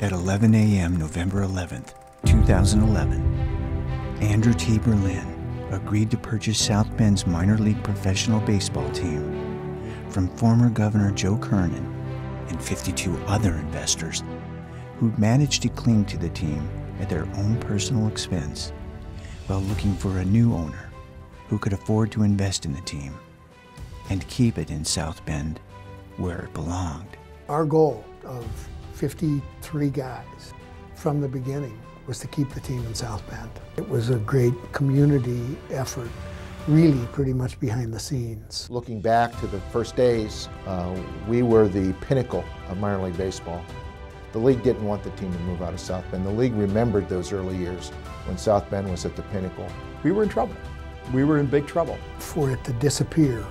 At 11 a.m. November 11th, 2011, Andrew T. Berlin agreed to purchase South Bend's minor league professional baseball team from former Governor Joe Kernan and 52 other investors who'd managed to cling to the team at their own personal expense while looking for a new owner who could afford to invest in the team and keep it in South Bend where it belonged. Our goal of 53 guys from the beginning was to keep the team in South Bend. It was a great community effort, really pretty much behind the scenes. Looking back to the first days, we were the pinnacle of minor league baseball. The league didn't want the team to move out of South Bend. The league remembered those early years when South Bend was at the pinnacle. We were in trouble. We were in big trouble. For it to disappear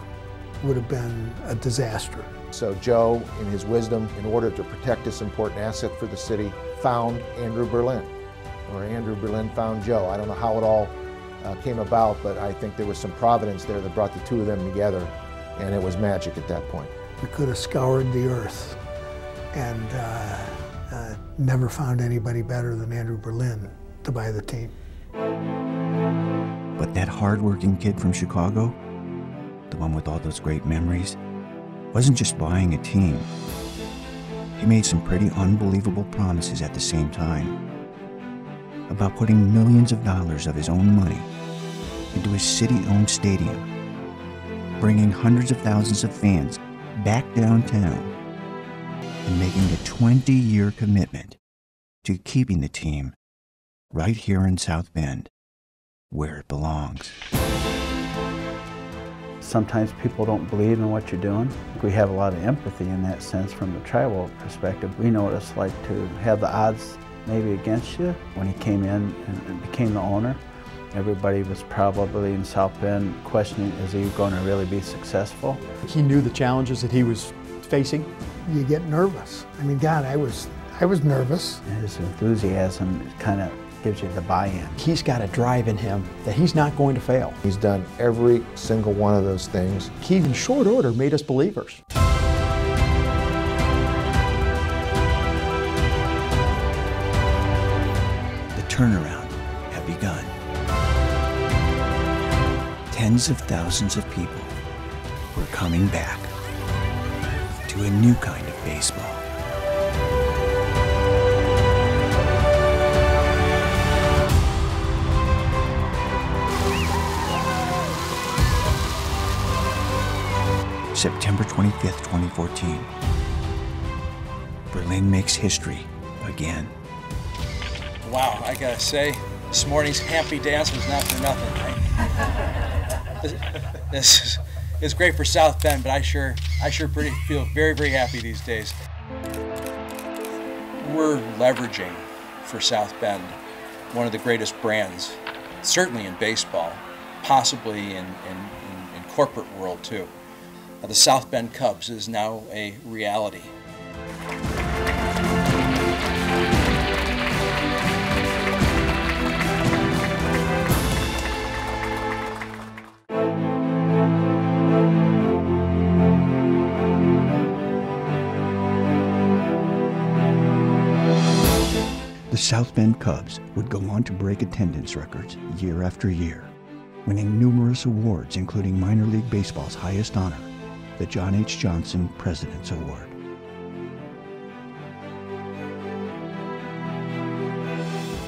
would have been a disaster. So Joe, in his wisdom, in order to protect this important asset for the city, found Andrew Berlin, or Andrew Berlin found Joe. I don't know how it all came about, but I think there was some providence there that brought the two of them together, and it was magic at that point. We could have scoured the earth and never found anybody better than Andrew Berlin to buy the team. But that hard-working kid from Chicago, the one with all those great memories, wasn't just buying a team. He made some pretty unbelievable promises at the same time about putting millions of dollars of his own money into his city-owned stadium, bringing hundreds of thousands of fans back downtown, and making a 20-year commitment to keeping the team right here in South Bend, where it belongs. Sometimes people don't believe in what you're doing. We have a lot of empathy in that sense from the tribal perspective. We know what it's like to have the odds maybe against you. When he came in and became the owner, everybody was probably in South Bend questioning, is he going to really be successful? He knew the challenges that he was facing. You get nervous. I mean, God, I was nervous. His enthusiasm kind of gives you the buy-in. He's got a drive in him that he's not going to fail. He's done every single one of those things. He, in short order, made us believers. The turnaround had begun. Tens of thousands of people were coming back to a new kind of baseball. September 25th, 2014. Berlin makes history again. Wow, I gotta say, this morning's happy dance was not for nothing, right? This is great for South Bend, but I sure feel very, very happy these days. We're leveraging for South Bend one of the greatest brands, certainly in baseball, possibly in corporate world too. The South Bend Cubs is now a reality. The South Bend Cubs would go on to break attendance records year after year, winning numerous awards, including minor league baseball's highest honor, the John H. Johnson President's Award.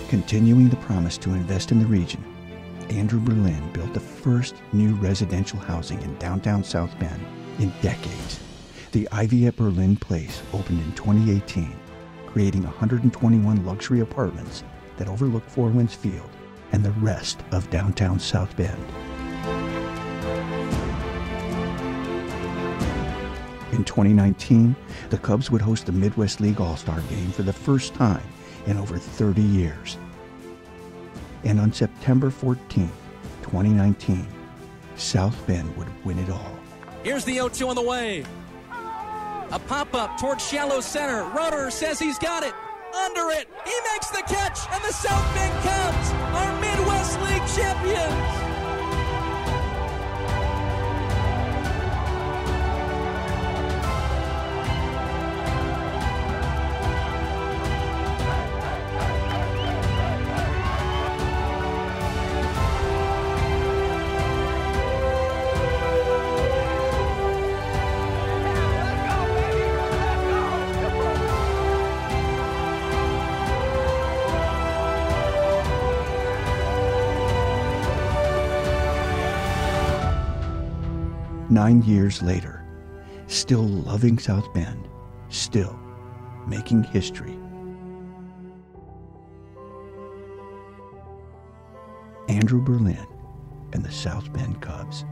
Continuing the promise to invest in the region, Andrew Berlin built the first new residential housing in downtown South Bend in decades. The Ivy at Berlin Place opened in 2018, creating 121 luxury apartments that overlook Four Winds Field and the rest of downtown South Bend. In 2019, the Cubs would host the Midwest League All-Star Game for the first time in over 30 years. And on September 14, 2019, South Bend would win it all. Here's the 0-2 on the way. A pop-up towards shallow center. Roeder says he's got it. Under it. He makes the catch, and the South Bend Cubs are Midwest League champions. 9 years later, still loving South Bend, still making history. Andrew Berlin and the South Bend Cubs.